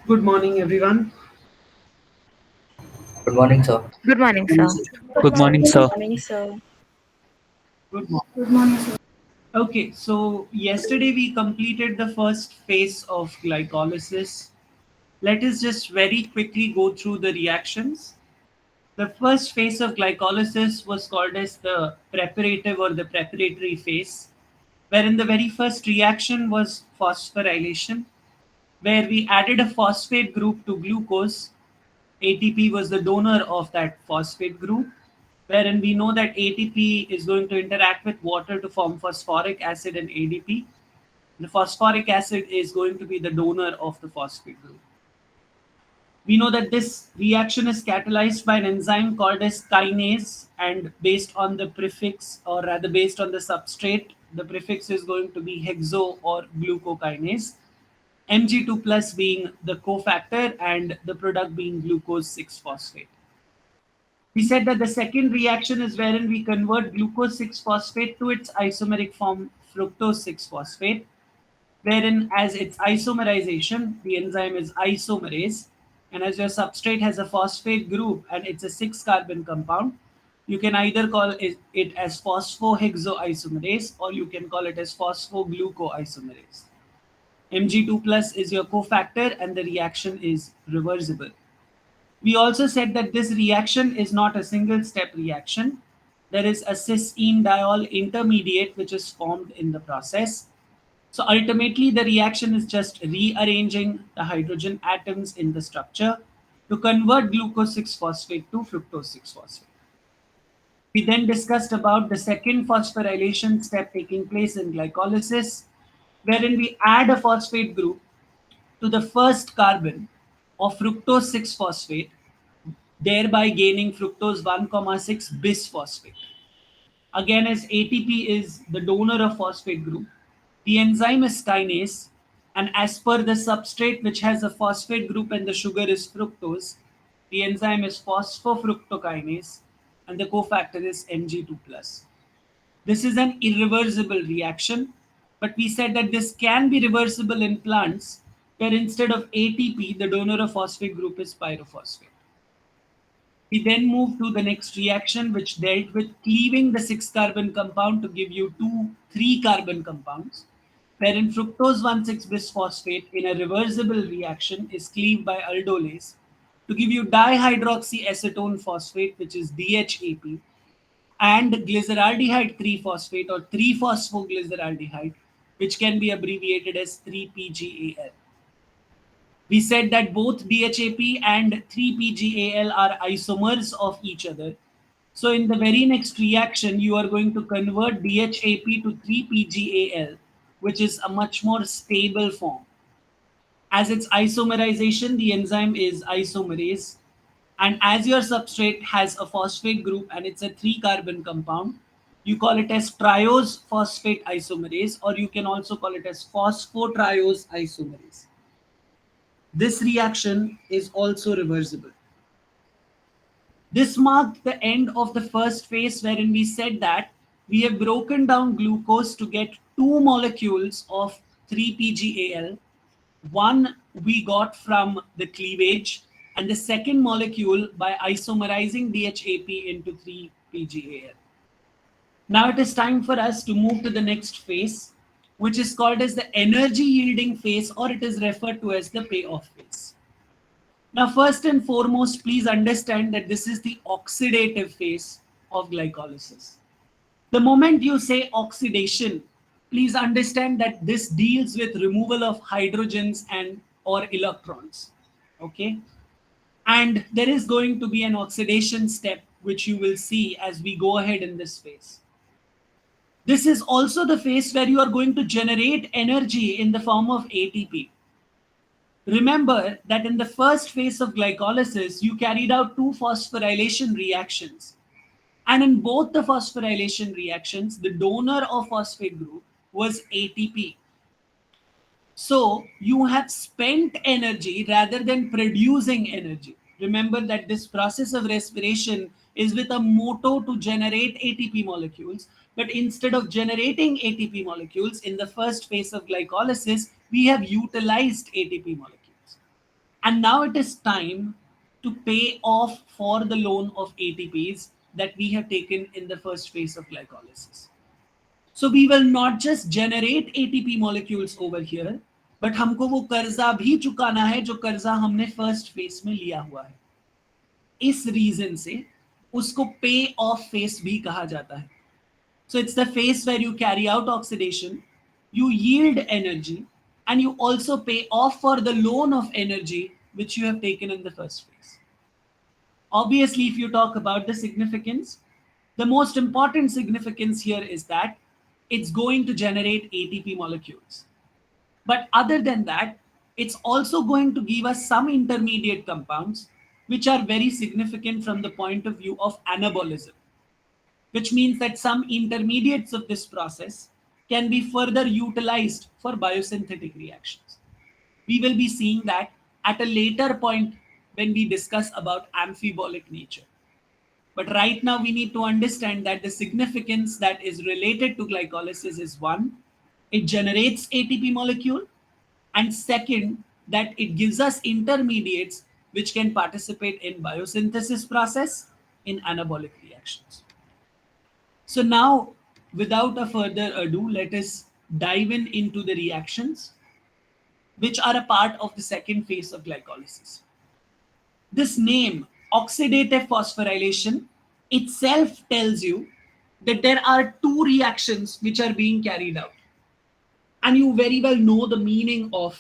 Good morning, everyone. Good morning, sir. Good morning, sir. Good morning, Good sir. morning, sir. Good morning. Good morning, sir. Okay, so yesterday we completed the first phase of glycolysis. Let us just very quickly go through the reactions. The first phase of glycolysis was called as the preparative or the preparatory phase, wherein the very first reaction was phosphorylation, where we added a phosphate group to glucose. ATP was the donor of that phosphate group, wherein we know that ATP is going to interact with water to form phosphoric acid and ADP. The phosphoric acid is going to be the donor of the phosphate group. We know that this reaction is catalyzed by an enzyme called as kinase, and based on the prefix, or rather based on the substrate, the prefix is going to be hexo or glucokinase. Mg2 plus being the cofactor and the product being glucose 6 phosphate. We said that the second reaction is wherein we convert glucose 6 phosphate to its isomeric form fructose 6 phosphate, wherein as its isomerization, the enzyme is isomerase, and as your substrate has a phosphate group and it's a 6 carbon compound, you can either call it as phosphohexoisomerase or you can call it as phosphoglucoisomerase. Mg2 plus is your cofactor and the reaction is reversible. We also said that this reaction is not a single step reaction. There is a cysteine diol intermediate which is formed in the process. So ultimately, the reaction is just rearranging the hydrogen atoms in the structure to convert glucose 6 phosphate to fructose 6 phosphate. We then discussed about the second phosphorylation step taking place in glycolysis, wherein we add a phosphate group to the first carbon of fructose 6 phosphate, thereby gaining fructose 1,6 bisphosphate. Again, as ATP is the donor of phosphate group, the enzyme is kinase, and as per the substrate which has a phosphate group and the sugar is fructose, the enzyme is phosphofructokinase, and the cofactor is Mg2 plus. This is an irreversible reaction, but we said that this can be reversible in plants where instead of ATP, the donor of phosphate group is pyrophosphate. We then moved to the next reaction, which dealt with cleaving the 6 carbon compound to give you two 3 carbon compounds, wherein fructose 1,6 bisphosphate in a reversible reaction is cleaved by aldolase to give you dihydroxyacetone phosphate, which is DHAP, and glyceraldehyde 3 phosphate or 3 phosphoglyceraldehyde, which can be abbreviated as 3PGAL. We said that both DHAP and 3PGAL are isomers of each other. So in the very next reaction, you are going to convert DHAP to 3PGAL, which is a much more stable form. As its isomerization, the enzyme is isomerase. And as your substrate has a phosphate group and it's a 3 carbon compound, you call it as triose phosphate isomerase, or you can also call it as phosphotriose isomerase. This reaction is also reversible. This marked the end of the first phase, wherein we said that we have broken down glucose to get two molecules of 3-PGAL. One we got from the cleavage, and the second molecule by isomerizing DHAP into 3-PGAL. Now it is time for us to move to the next phase, which is called as the energy yielding phase, or it is referred to as the payoff phase. Now, first and foremost, please understand that this is the oxidative phase of glycolysis. The moment you say oxidation, please understand that this deals with removal of hydrogens and or electrons. Okay? And there is going to be an oxidation step which you will see as we go ahead in this phase. This is also the phase where you are going to generate energy in the form of ATP. Remember that in the first phase of glycolysis, you carried out two phosphorylation reactions. And in both the phosphorylation reactions, the donor of phosphate group was ATP. So you have spent energy rather than producing energy. Remember that this process of respiration is with a motto to generate ATP molecules. But instead of generating ATP molecules in the first phase of glycolysis, we have utilized ATP molecules. And now it is time to pay off for the loan of ATPs that we have taken in the first phase of glycolysis. So we will not just generate ATP molecules over here, but हमको वो कर्जा भी चुकाना है जो कर्जा हमने first face में लिया हुआ है. इस रीजन से उसको पे ऑफ फेस भी कहा जाता है. So it's the phase where you carry out oxidation, you yield energy, and you also pay off for the loan of energy which you have taken in the first phase. Obviously, if you talk about the significance, the most important significance here is that it's going to generate ATP molecules. But other than that, it's also going to give us some intermediate compounds which are very significant from the point of view of anabolism, which means that some intermediates of this process can be further utilized for biosynthetic reactions. We will be seeing that at a later point when we discuss about amphibolic nature. But right now we need to understand that the significance that is related to glycolysis is one, it generates ATP molecule, and second, that it gives us intermediates which can participate in biosynthesis process in anabolic reactions. So now, without a further ado, let us dive into the reactions which are a part of the second phase of glycolysis. This name, oxidative phosphorylation, itself tells you that there are two reactions which are being carried out. And you very well know the meaning of,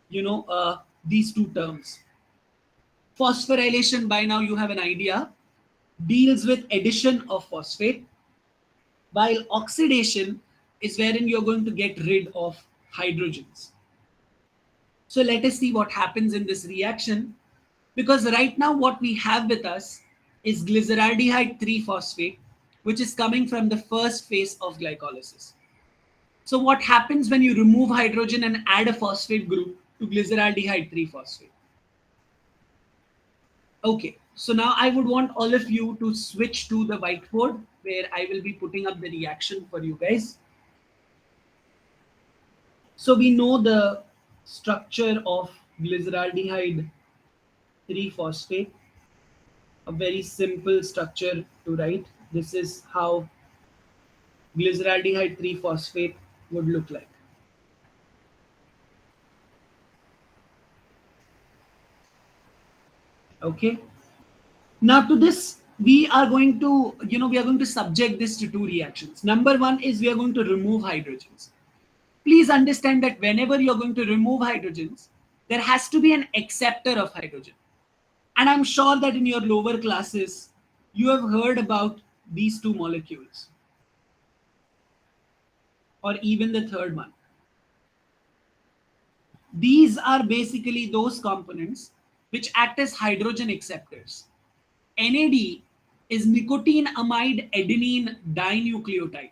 these two terms. Phosphorylation, by now you have an idea, deals with addition of phosphate, while oxidation is wherein you're going to get rid of hydrogens. So let us see what happens in this reaction, because right now what we have with us is glyceraldehyde 3-phosphate, which is coming from the first phase of glycolysis. So what happens when you remove hydrogen and add a phosphate group to glyceraldehyde 3-phosphate? Okay, so now I would want all of you to switch to the whiteboard where I will be putting up the reaction for you guys. So we know the structure of glyceraldehyde 3-phosphate, a very simple structure to write. This is how glyceraldehyde 3-phosphate would look like. Okay. Now to this, we are going to subject this to two reactions. Number one is we are going to remove hydrogens. Please understand that whenever you're going to remove hydrogens, there has to be an acceptor of hydrogen. And I'm sure that in your lower classes, you have heard about these two molecules, or even the third one. These are basically those components which act as hydrogen acceptors. NAD is nicotinamide adenine dinucleotide,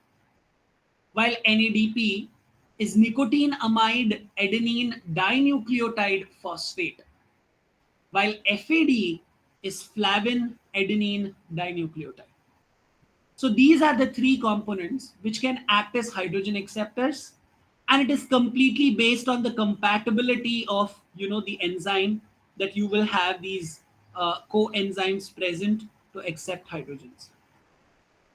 while NADP is nicotinamide adenine dinucleotide phosphate, while FAD is flavin adenine dinucleotide. So these are the three components which can act as hydrogen acceptors, and it is completely based on the compatibility of the enzyme that you will have these coenzymes present to accept hydrogens.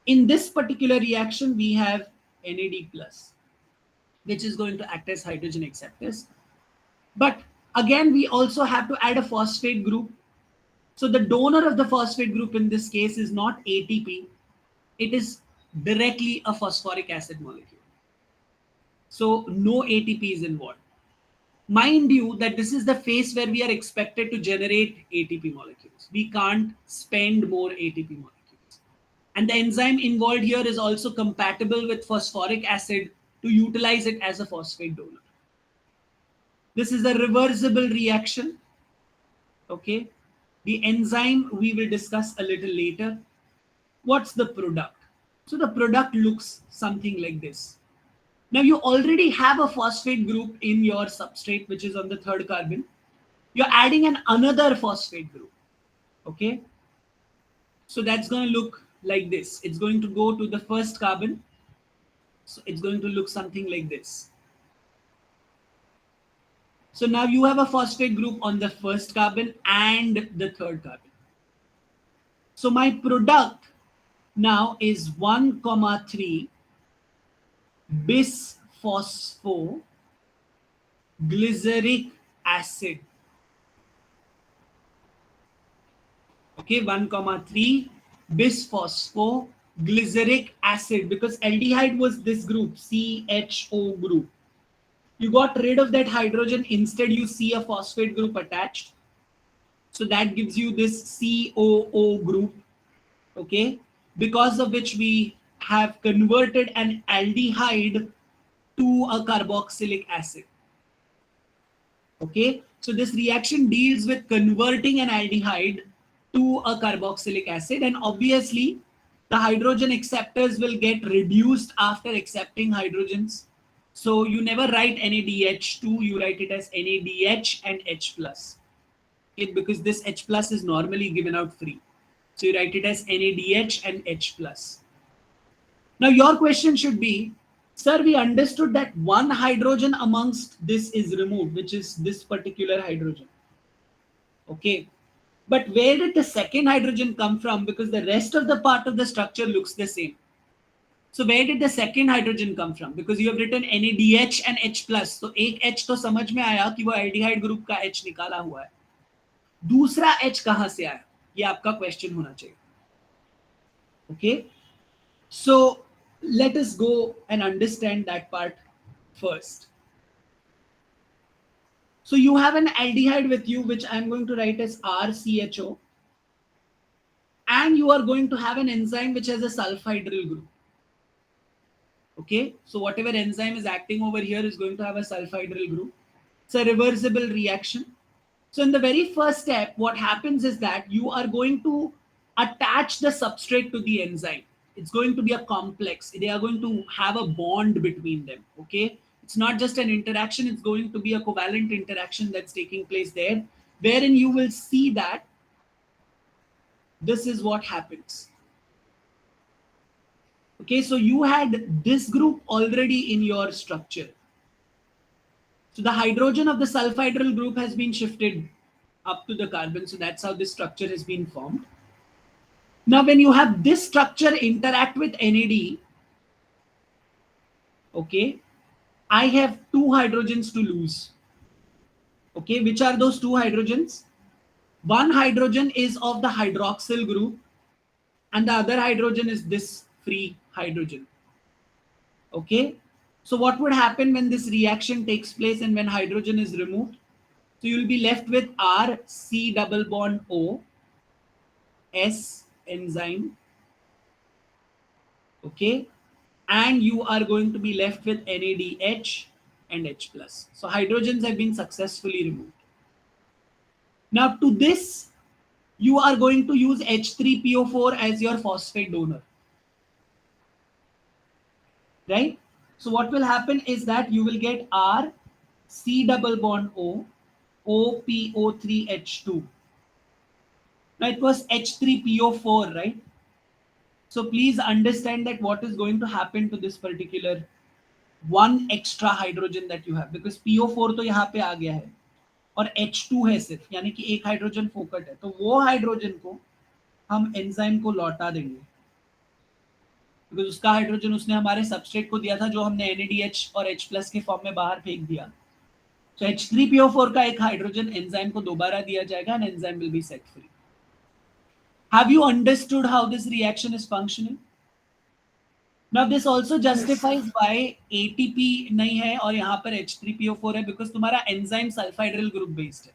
In this particular reaction, we have NAD plus, which is going to act as hydrogen acceptors. But again, we also have to add a phosphate group. So the donor of the phosphate group in this case is not ATP, it is directly a phosphoric acid molecule. So no ATP is involved. Mind you that this is the phase where we are expected to generate ATP molecules. We can't spend more ATP molecules. And the enzyme involved here is also compatible with phosphoric acid to utilize it as a phosphate donor. This is a reversible reaction. Okay. The enzyme we will discuss a little later. What's the product? So the product looks something like this. Now you already have a phosphate group in your substrate, which is on the third carbon. You're adding another phosphate group. Okay. So that's going to look like this. It's going to go to the first carbon. So it's going to look something like this. So now you have a phosphate group on the first carbon and the third carbon. So my product now is 1,3 bisphosphoglyceric acid. Okay, 1,3 bisphosphoglyceric acid, because aldehyde was this group, CHO group. You got rid of that hydrogen, instead you see a phosphate group attached. So that gives you this COO group, okay, because of which we have converted an aldehyde to a carboxylic acid. Okay, so this reaction deals with converting an aldehyde to a carboxylic acid, and obviously the hydrogen acceptors will get reduced after accepting hydrogens. So you never write NADH2, you write it as NADH and H plus. Okay, because this H plus is normally given out free. So you write it as NADH and H plus. Now your question should be, sir, we understood that one hydrogen amongst this is removed, which is this particular hydrogen. Okay. But where did the second hydrogen come from? Because the rest of the part of the structure looks the same. So where did the second hydrogen come from? Because you have written NADH and H plus. So एक H तो समझ में आया कि वो aldehyde group का H निकाला हुआ है. दूसरा H कहां से आया? ये आपका क्वेश्चन होना चाहिए. Okay. So let us go and understand that part first. So you have an aldehyde with you, which I'm going to write as RCHO. And you are going to have an enzyme which has a sulfhydryl group. Okay, so whatever enzyme is acting over here is going to have a sulfhydryl group. It's a reversible reaction. So in the very first step, what happens is that you are going to attach the substrate to the enzyme. It's going to be a complex. They are going to have a bond between them. Okay, it's not just an interaction, it's going to be a covalent interaction that's taking place there, wherein you will see that this is what happens. Okay, so you had this group already in your structure. So the hydrogen of the sulfhydryl group has been shifted up to the carbon. So that's how this structure has been formed. Now, when you have this structure interact with NAD, okay, I have two hydrogens to lose. Okay, which are those two hydrogens? One hydrogen is of the hydroxyl group, and the other hydrogen is this free hydrogen. Okay, so what would happen when this reaction takes place and when hydrogen is removed? So you will be left with R C double bond O S enzyme. Okay, and you are going to be left with NADH and H plus. So hydrogens have been successfully removed. Now to this, you are going to use H3PO4 as your phosphate donor. Right? So what will happen is that you will get R C double bond O OPO3H2. Now it was H3PO4, right? So please understand that what is going to happen to this particular one extra hydrogen that you have, because PO4 तो यहाँ पे आ गया है और H2 है सिर्फ, यानी कि एक हाइड्रोजन फोकट है, तो वो हाइड्रोजन को हम एंजाइम को लौटा देंगे, बिकॉज उसका हाइड्रोजन उसने हमारे सबस्ट्रेट को दिया था जो हमने NADH और H प्लस के फॉर्म में बाहर फेंक दिया. So H3PO4 का एक हाइड्रोजन एंजाइम को दोबारा दिया जाएगा and enzyme will be set free. Have you understood how this reaction is functioning? Now this also justifies why ATP नहीं है और यहाँ पर H3PO4 है, because तुम्हारा एंजाइम सल्फाइड्रिल ग्रुप बेस्ड है.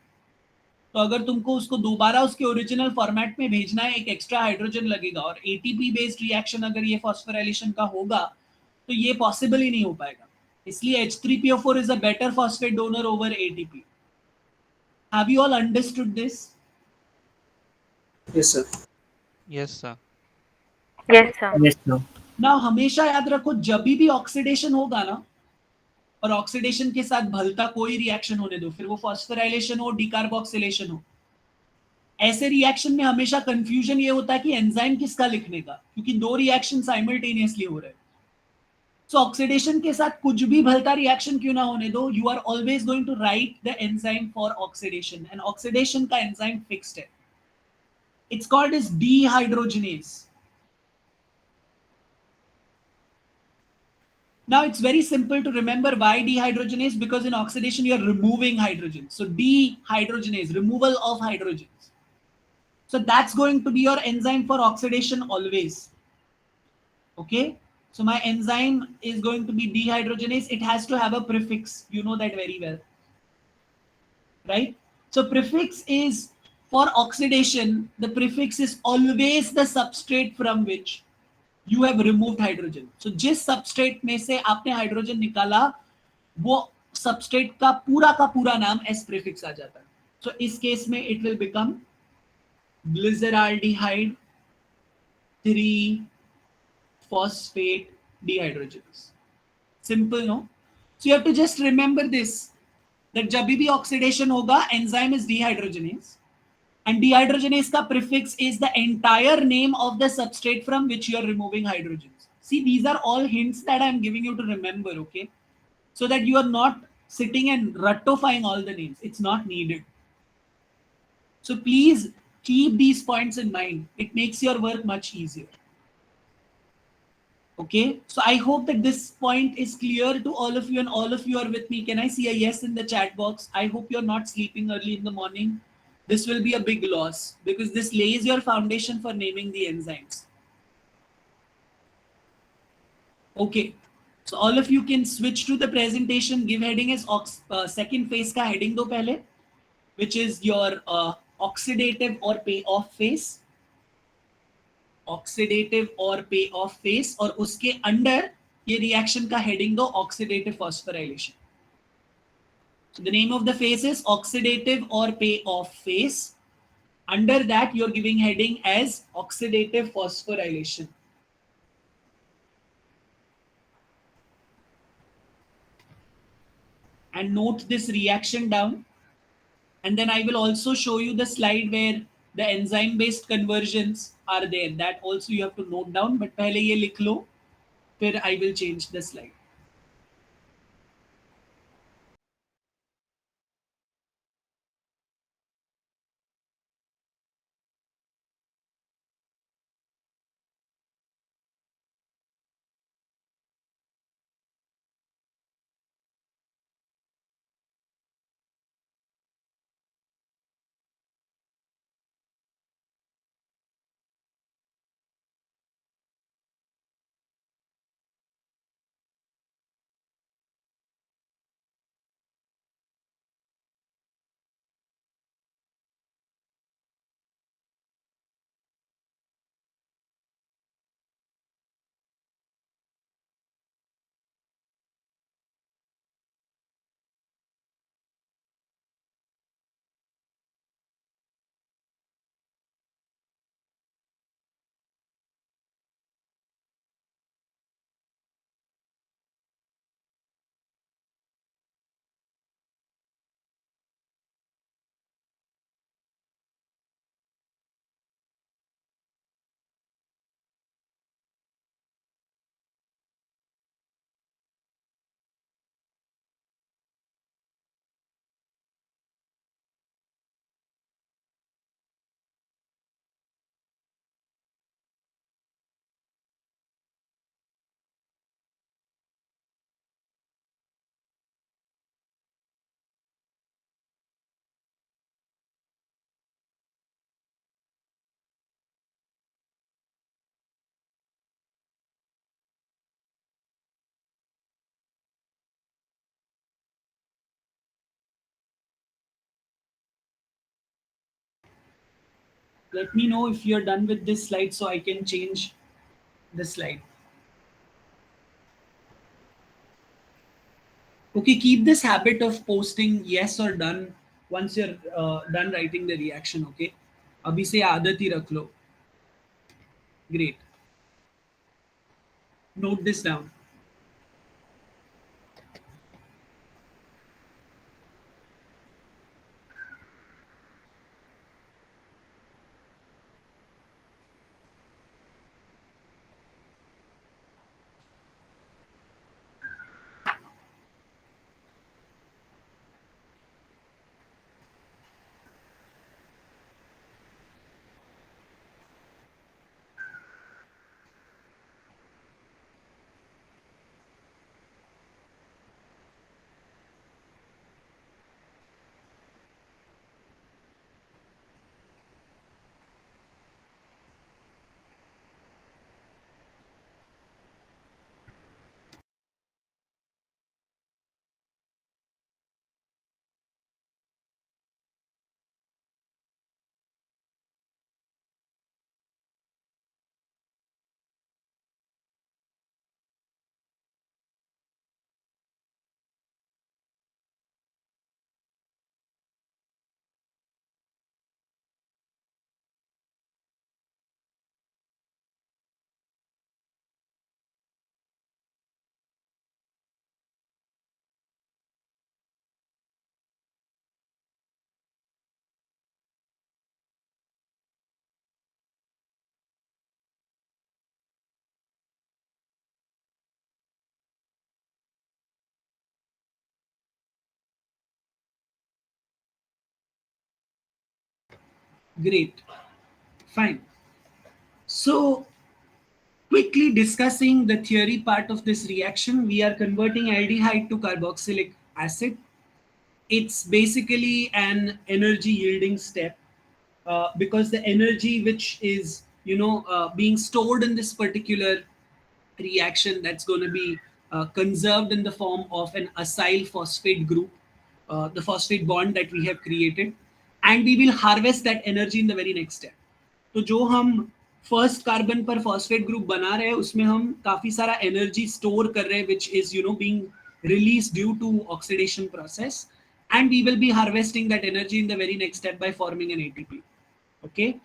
तो अगर तुमको उसको दोबारा उसके ओरिजिनल फॉर्मेट में भेजना है, एक एक्स्ट्रा हाइड्रोजन लगेगा, और ATP बेस्ड रिएक्शन अगर ये फॉस्फोराइलेशन का होगा तो ये पॉसिबल ही नहीं हो पाएगा. इसलिए H3PO4 is a better phosphate donor over ATP. Have you all understood this? Yes, sir. Yes, sir. Yes, sir. Yes, sir. Now हमेशा याद रखो, जब भी ऑक्सीडेशन होगा ना, और ऑक्सीडेशन के साथ भलता कोई रिएक्शन होने दो, फिर वो फॉस्फोराइलेशन हो, डिकार्बोक्सिलेशन हो, ऐसे रिएक्शन में हमेशा कंफ्यूजन ये होता है कि एंजाइम किसका लिखने का, क्योंकि दो रिएक्शन साइमल्टेनियसली हो रहे हैं. सो ऑक्सीडेशन के साथ कुछ भी भलता रिएक्शन क्यों ना होने दो, you are always going to write the enzyme for oxidation, and oxidation का एंजाइम फिक्स्ड है, it's called is dehydrogenase. Now it's very simple to remember why dehydrogenase, because in oxidation you are removing hydrogen. So dehydrogenase, removal of hydrogens. So that's going to be your enzyme for oxidation always. Okay. So my enzyme is going to be dehydrogenase. It has to have a prefix. You know that very well. Right? So prefix is for oxidation, the prefix is always the substrate from which you have removed hydrogen. So जिस substrate में से आपने hydrogen निकाला, वो substrate का पूरा नाम S prefix आ जाता है. So इस case में it will become glyceraldehyde 3 phosphate dehydrogenase. Simple, no? So you have to just remember this, that जब भी oxidation होगा, enzyme is dehydrogenase, and dehydrogenase का prefix is the entire name of the substrate from which you are removing hydrogens. See, these are all hints that I am giving you to remember, okay? So that you are not sitting and rattofying all the names. It's not needed. So please keep these points in mind. It makes your work much easier. Okay, so I hope that this point is clear to all of you, and all of you are with me. Can I see a yes in the chat box? I hope you're not sleeping early in the morning. This will be a big loss because this lays your foundation for naming the enzymes. Okay, so all of you can switch to the presentation. Give heading is second phase ka heading do pehle, which is your oxidative or payoff phase. Oxidative और पे of face, और उसके under ये reaction का heading दो oxidative phosphorylation. So the name of the phase is oxidative or pay off phase. Under that you are giving heading as oxidative phosphorylation. And note this reaction down. And then I will also show you the slide where the enzyme based conversions are there. That also you have to note down. But पहले ये लिख लो, फिर I will change the slide. Let me know if you're done with this slide so I can change the slide. Okay, keep this habit of posting yes or done once you're done writing the reaction. Okay, अभी से आदत ही रख लो. Great. Note this down. Great. Fine. So, quickly discussing the theory part of this reaction, we are converting aldehyde to carboxylic acid. It's basically an energy yielding step because the energy which is being stored in this particular reaction, that's going to be conserved in the form of an acyl phosphate group, the phosphate bond that we have created, and we will harvest that energy in the very next step. तो जो हम first carbon पर phosphate group बना रहे हैं उसमें हम काफी सारा एनर्जी स्टोर कर रहे हैं which is being released due to oxidation process, and we will be harvesting that energy in the very next step by forming an ATP. Okay.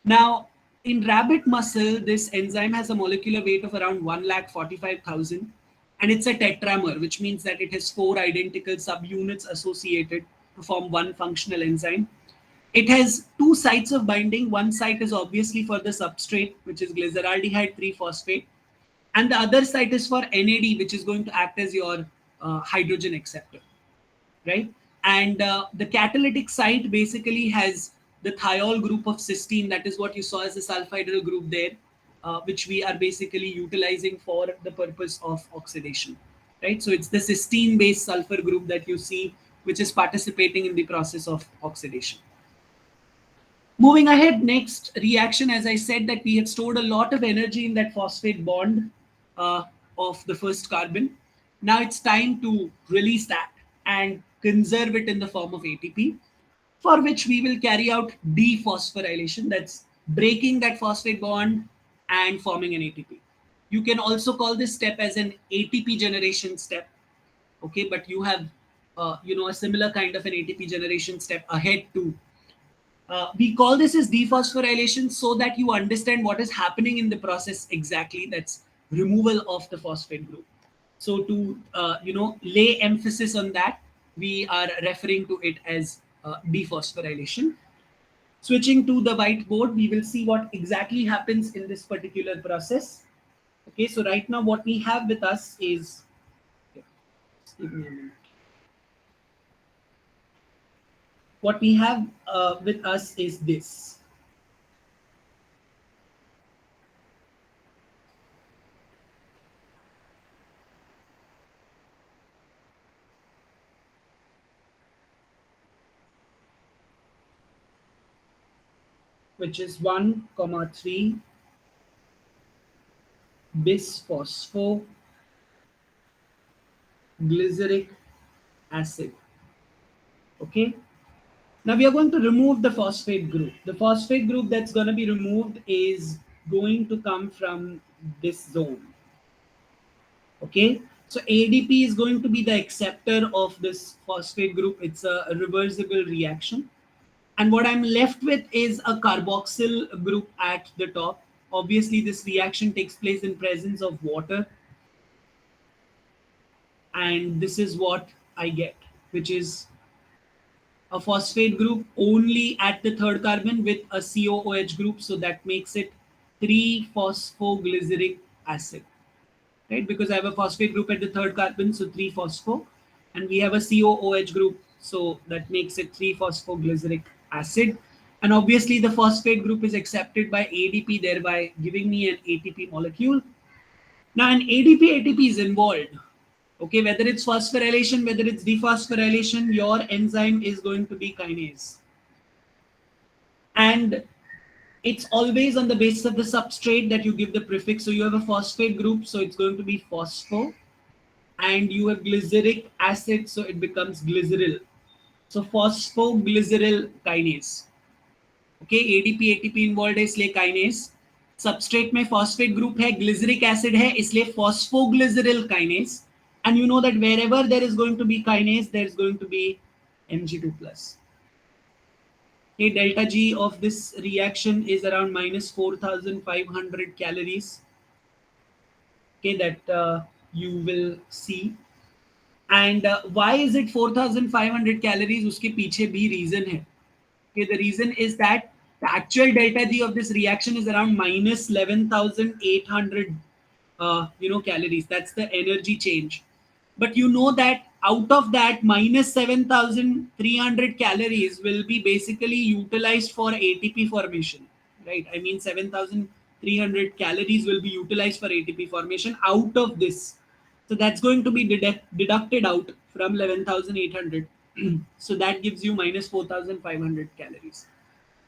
Now, in rabbit muscle, this enzyme has a molecular weight of around 1,45,000, and it's a tetramer, which means that it has 4 identical subunits associated to form one functional enzyme. It has 2 sites of binding. One site is obviously for the substrate, which is glyceraldehyde 3-phosphate, and the other site is for NAD, which is going to act as your hydrogen acceptor, right? And the catalytic site basically has the thiol group of cysteine. That is what you saw as the sulfhydryl group there, which we are basically utilizing for the purpose of oxidation, right? So it's the cysteine based sulfur group that you see, which is participating in the process of oxidation. Moving ahead, next reaction, as I said, that we have stored a lot of energy in that phosphate bond of the first carbon. Now it's time to release that and conserve it in the form of ATP, for which we will carry out dephosphorylation, that's breaking that phosphate bond and forming an ATP. You can also call this step as an ATP generation step, okay, but you have a similar kind of an ATP generation step ahead too. We call this as dephosphorylation so that you understand what is happening in the process exactly. That's removal of the phosphate group. So to lay emphasis on that, we are referring to it as dephosphorylation. Switching to the whiteboard, we will see what exactly happens in this particular process. Okay, so right now what we have with us is, give me a minute. What we have with us is this. Which is 1,3 bisphosphoglyceric acid. Okay. Now we are going to remove the phosphate group. The phosphate group that's going to be removed is going to come from this zone. Okay. So ADP is going to be the acceptor of this phosphate group. It's a reversible reaction. And what I'm left with is a carboxyl group at the top. Obviously, this reaction takes place in presence of water. And this is what I get, which is a phosphate group only at the third carbon with a COOH group. So that makes it 3-phosphoglyceric acid, right? Because I have a phosphate group at the third carbon, so 3-phospho. And we have a COOH group, so that makes it 3-phosphoglyceric acid. And obviously the phosphate group is accepted by ADP, thereby giving me an ATP molecule. Now an ADP is involved. Okay, whether it's phosphorylation, whether it's dephosphorylation, your enzyme is going to be kinase. And it's always on the basis of the substrate that you give the prefix. So you have a phosphate group, so it's going to be phospho. And you have glyceric acid, so it becomes glyceryl. So phosphoglyceryl kinase. Okay, ADP ATP involved है इसलिए kinase. Substrate में phosphate group है, glyceric acid है, इसलिए phosphoglyceryl kinase. And you know that wherever there is going to be kinase, there is going to be Mg2+. Okay, delta G of this reaction is around minus 4,500 calories. Okay, that you will see. And why is it 4,500 calories? Uske piche bhi reason hai. Okay, the reason is that the actual delta G of this reaction is around minus 11,800 calories. That's the energy change. But you know that Out of that, minus 7,300 calories will be basically utilized for ATP formation, right? I mean, 7,300 calories will be utilized for ATP formation out of this. So that's going to be deducted out from 11,800. So that gives you minus 4,500 calories.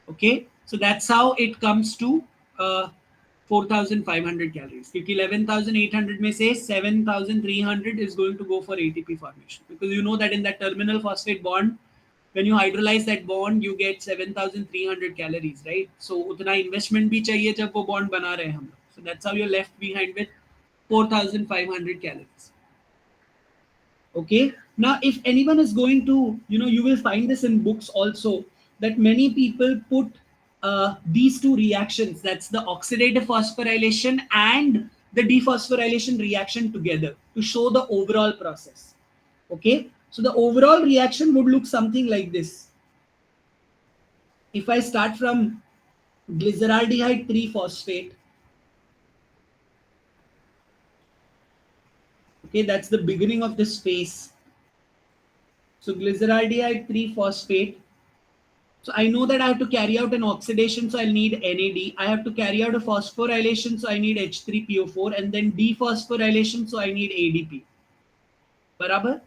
Okay, so that's how it comes to 4,500 calories. क्योंकि 11,800 में से 7,300 is going to go for ATP formation, because you know that in that terminal phosphate bond, when you hydrolyze that bond, you get 7,300 calories, right? So उतना investment भी चाहिए जब वो bond बना रहे हैं हम लोग. So that's how you're left behind with 4,500 calories. Okay, now if anyone is going to, you will find this in books also, that many people put these two reactions, that's the oxidative phosphorylation and the dephosphorylation reaction, together to show the overall process. Okay, so the overall reaction would look something like this. If I start from glyceraldehyde 3 phosphate, okay, that's the beginning of this phase. So glyceraldehyde 3 phosphate. So I know that I have to carry out an oxidation, so I'll need NAD. I have to carry out a phosphorylation, so I need H3PO4, and then dephosphorylation, so I need ADP. Barabar?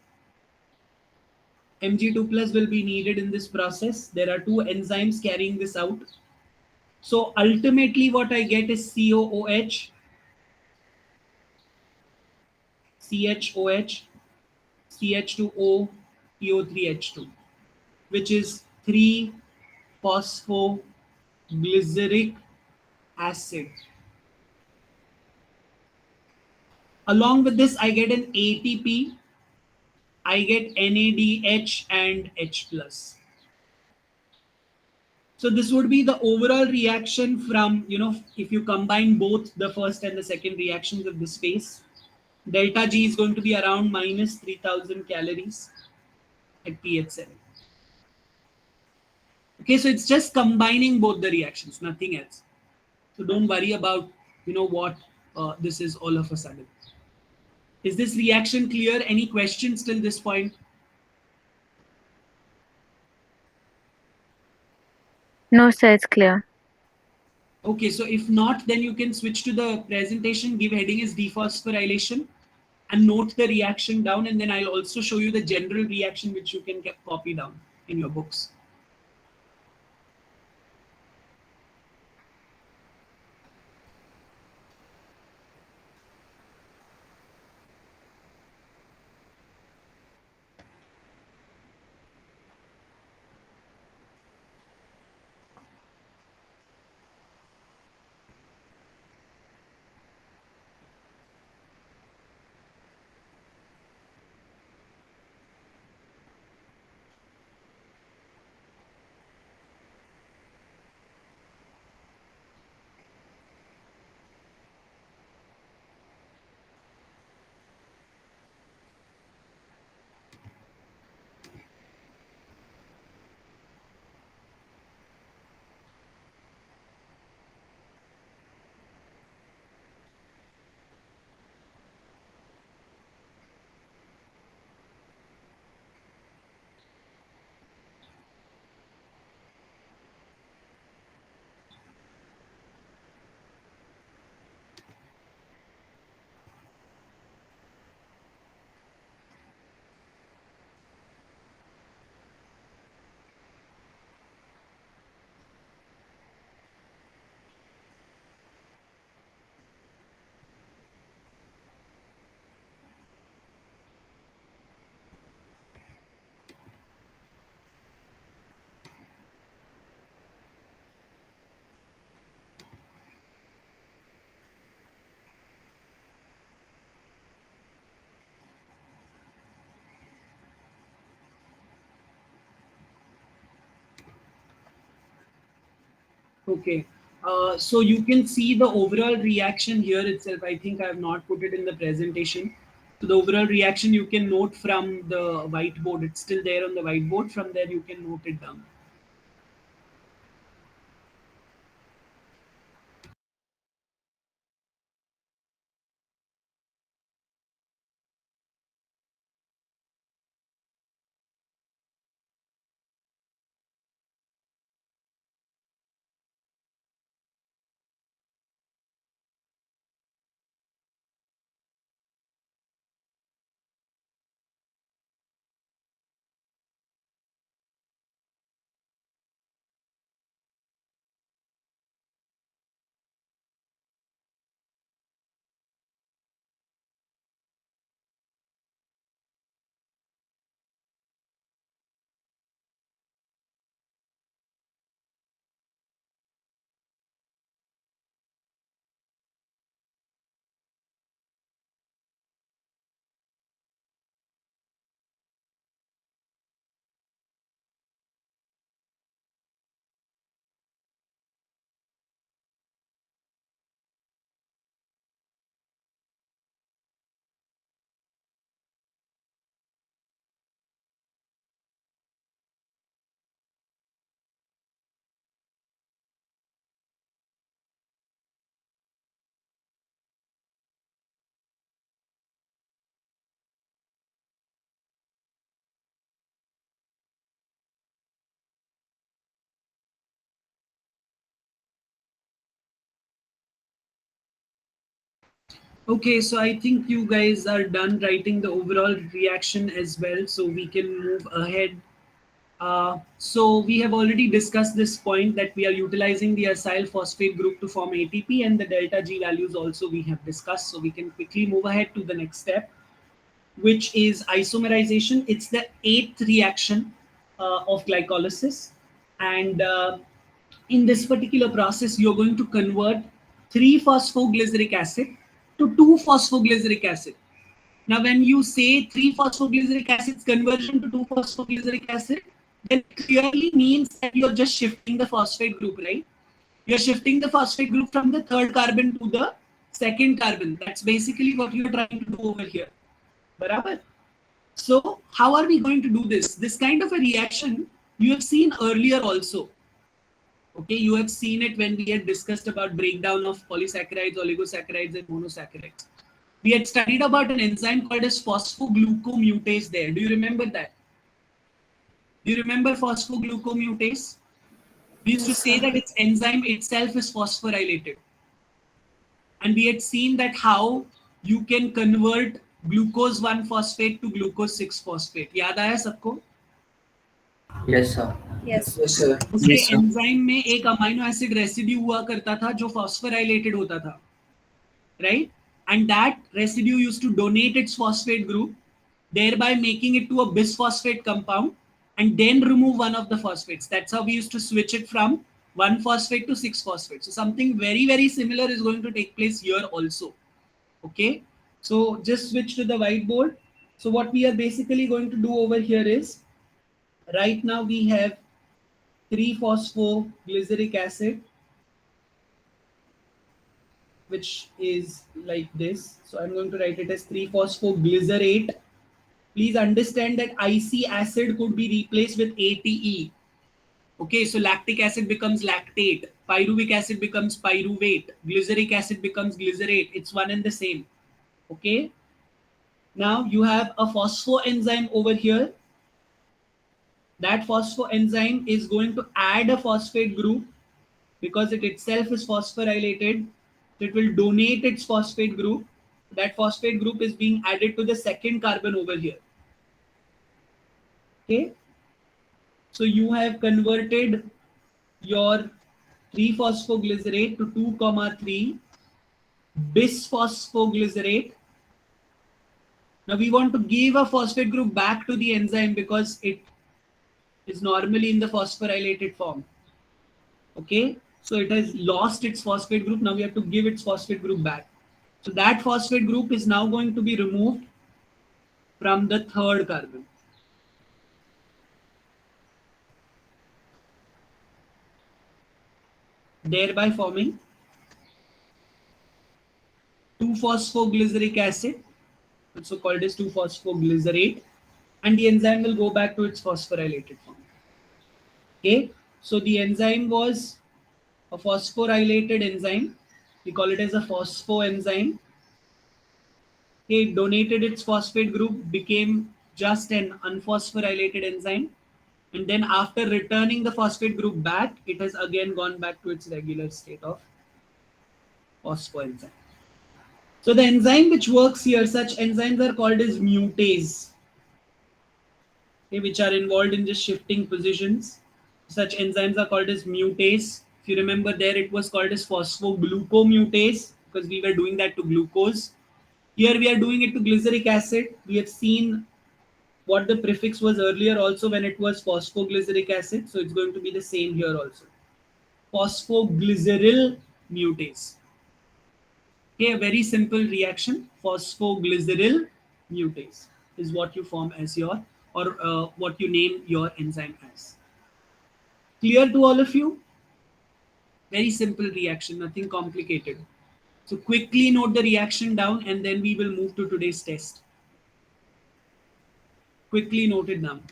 Mg2 plus will be needed in this process. There are two enzymes carrying this out. So ultimately what I get is COOH, CHOH, CH2O, PO3H2, which is 3 phosphoglyceric acid. Along with this, I get an ATP, I get NADH and H plus. So this would be the overall reaction from, if you combine both the first and the second reactions of this phase. Delta G is going to be around minus 3,000 calories at pH 7. Okay, so it's just combining both the reactions, nothing else. So don't worry about, what this is all of a sudden. Is this reaction clear? Any questions till this point? No, sir, it's clear. Okay, so if not, then you can switch to the presentation, give heading as dephosphorylation, and note the reaction down, and then I'll also show you the general reaction which you can copy down in your books. Okay, so you can see the overall reaction here itself. I think I have not put it in the presentation. So the overall reaction you can note from the whiteboard. It's still there on the whiteboard. From there you can note it down. Okay, so I think you guys are done writing the overall reaction as well, so we can move ahead. So we have already discussed this point that we are utilizing the acyl phosphate group to form ATP, and the delta G values also we have discussed. So we can quickly move ahead to the next step, which is isomerization. It's the eighth reaction of glycolysis. And in this particular process, you're going to convert 3-phosphoglyceric acid to 2-phosphoglyceric acid. Now, when you say 3-phosphoglyceric acid's conversion to 2-phosphoglyceric acid, then it clearly means that you're just shifting the phosphate group, right? You're shifting the phosphate group from the third carbon to the second carbon. That's basically what you're trying to do over here. Barabar? So, how are we going to do this? This kind of a reaction you have seen earlier also. Okay, you have seen it when we had discussed about breakdown of polysaccharides, oligosaccharides, and monosaccharides. We had studied about an enzyme called as phosphoglucomutase there. Do you remember that? Do you remember phosphoglucomutase? We used to Yes, say sir. that its enzyme itself is phosphorylated. And we had seen that how you can convert glucose 1 phosphate to glucose 6 phosphate. याद आया सबको? Yes, sir. Yes. Yes, sir. उसके Yes, sir. Enzyme में एक amino acid residue हुआ करता था जो फॉस्फोराइलेटेड होता था, right? And that residue used to donate its phosphate group, thereby making it to a bisphosphate compound, and then remove one of the phosphates. That's how we used to switch it from 1 phosphate to 6 phosphate. So something very, very similar is going to take place here also. Okay, so just switch to the whiteboard. So what we are basically going to do over here is, right now we have 3-phosphoglyceric acid, which is like this. So I'm going to write it as 3-phosphoglycerate. Please understand that IC acid could be replaced with ATE. Okay, so lactic acid becomes lactate, pyruvic acid becomes pyruvate, glyceric acid becomes glycerate. It's one and the same. Okay, now you have a phosphoenzyme over here. That phosphoenzyme is going to add a phosphate group because it itself is phosphorylated. It will donate its phosphate group. That phosphate group is being added to the second carbon over here. Okay, so you have converted your 3-phosphoglycerate to 2,3 bisphosphoglycerate. Now we want to give a phosphate group back to the enzyme because it is normally in the phosphorylated form. Okay, so it has lost its phosphate group. Now we have to give its phosphate group back. So that phosphate group is now going to be removed from the third carbon. Thereby forming 2-phosphoglyceric acid, also called as 2-phosphoglycerate, and the enzyme will go back to its phosphorylated form. Okay, so the enzyme was a phosphorylated enzyme. We call it as a phosphoenzyme. Okay, it donated its phosphate group, became just an unphosphorylated enzyme, and then after returning the phosphate group back, it has again gone back to its regular state of phosphoenzyme. So the enzyme which works here, such enzymes are called as mutase, okay, which are involved in just shifting positions. Such enzymes are called as mutase. If you remember there, it was called as phosphoglucomutase because we were doing that to glucose. Here we are doing it to glyceric acid. We have seen what the prefix was earlier also when it was phosphoglyceric acid. So it's going to be the same here also. Phosphoglyceryl mutase. Okay, a very simple reaction. Phosphoglyceryl mutase is what you form as your, or what you name your enzyme as. Clear to all of you? Very simple reaction, nothing complicated. So quickly note the reaction down and then we will move to today's test. Quickly note it down.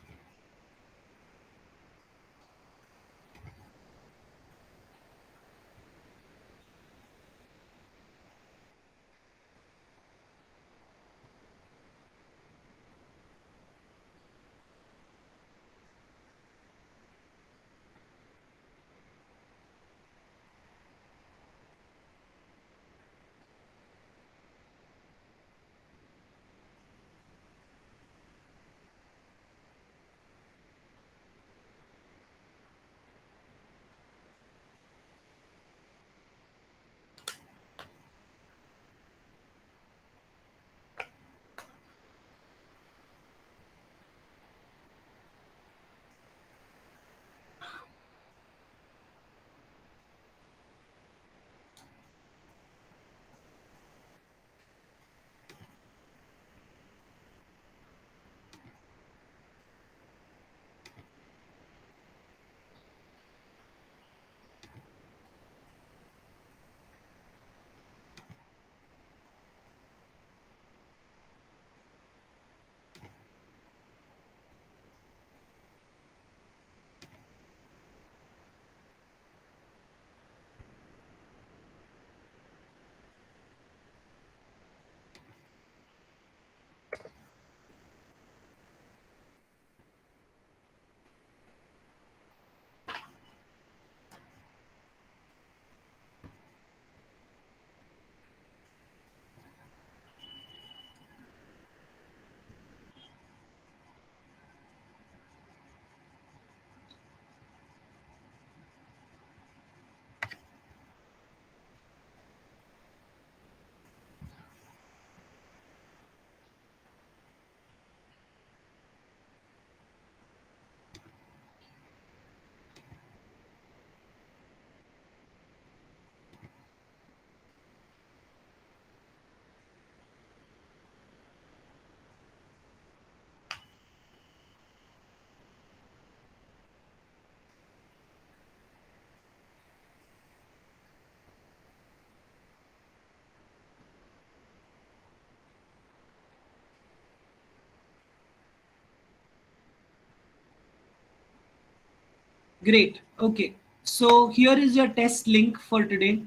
Great. Okay. So here is your test link for today.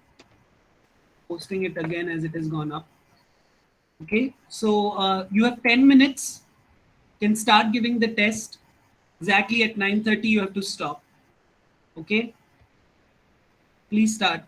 Posting it again as it has gone up. Okay. So you have 10 minutes. Can start giving the test. Exactly at 9:30 you have to stop. Okay. Please start.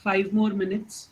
5 more minutes.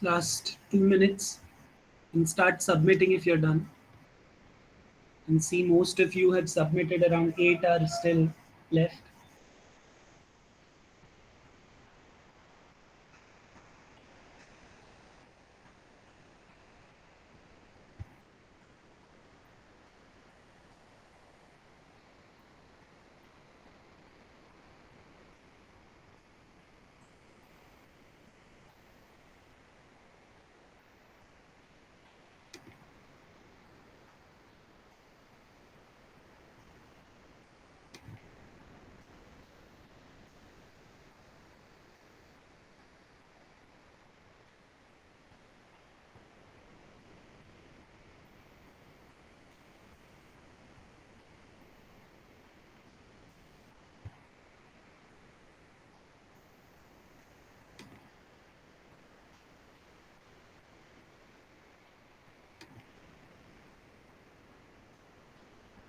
Last 2 minutes. And start submitting if you're done. And see, most of you have submitted, around 8 are still left.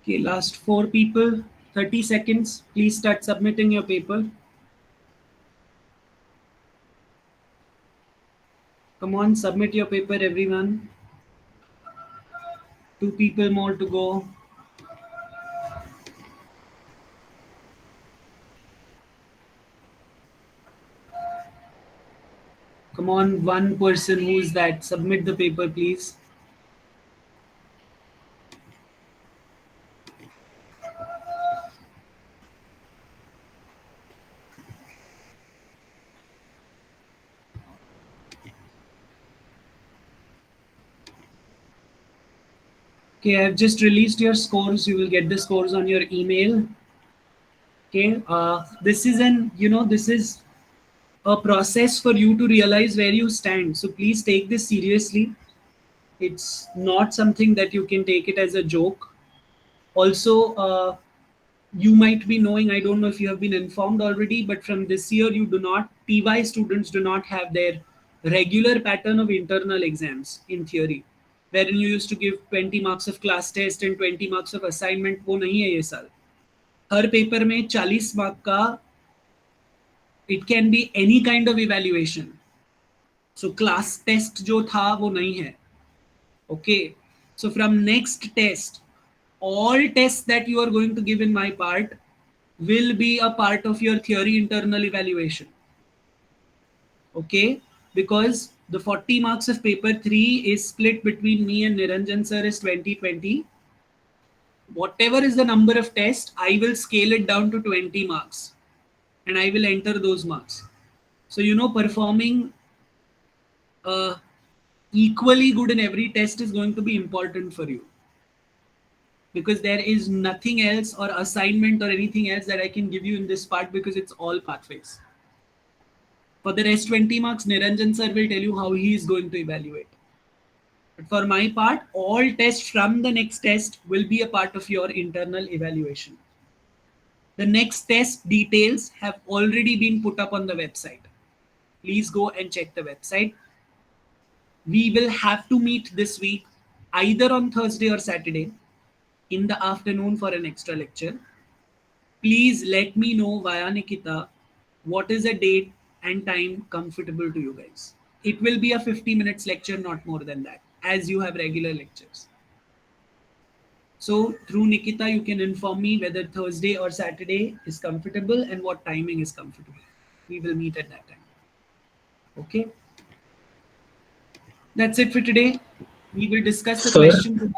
Okay, last 4 people, 30 seconds. Please start submitting your paper. Come on, submit your paper, everyone. 2 people more to go. Come on, one person, who's that? Submit the paper, please. Okay, I've just released your scores. You will get the scores on your email. Okay, this is this is a process for you to realize where you stand. So please take this seriously. It's not something that you can take it as a joke. Also, you might be knowing, I don't know if you have been informed already, but from this year, TY students do not have their regular pattern of internal exams in theory, wherein you used to give 20 marks of class test and 20 marks of assignment. वो नहीं है ये साल. हर paper में 40 mark का, it can be any kind of evaluation. So class test जो था वो नहीं है. Okay. So from next test, all tests that you are going to give in my part will be a part of your theory internal evaluation. Okay. Because the 40 marks of paper 3 is split between me and Niranjan sir is 20-20. Whatever is the number of tests, I will scale it down to 20 marks and I will enter those marks. So, performing equally good in every test is going to be important for you, because there is nothing else or assignment or anything else that I can give you in this part, because it's all pathways. For the rest 20 marks, Niranjan sir will tell you how he is going to evaluate. But for my part, all tests from the next test will be a part of your internal evaluation. The next test details have already been put up on the website. Please go and check the website. We will have to meet this week either on Thursday or Saturday in the afternoon for an extra lecture. Please let me know via Nikita what is a date and time comfortable to you guys. It will be a 50 minutes lecture, not more than that, as you have regular lectures. So through Nikita, you can inform me whether Thursday or Saturday is comfortable and what timing is comfortable. We will meet at that time. Okay. That's it for today. We will discuss the Sir, questions.